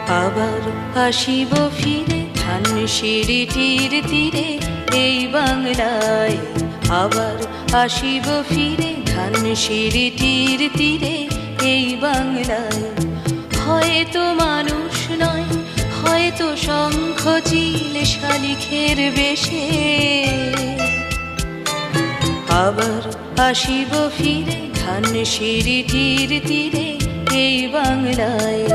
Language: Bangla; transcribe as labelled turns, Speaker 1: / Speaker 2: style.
Speaker 1: আবার আসিব ফিরে ধানসিঁড়িটির তীরে এই বাংলায়। আবার আসিব ফিরে ধানসিঁড়িটির তীরে এই বাংলায়। হয়তো মানুষ নয়, হয়তো শঙ্খ চিল শালিখের বেশে। আবার আসিব ফিরে ধানসিঁড়িটির তীরে এই বাংলায়।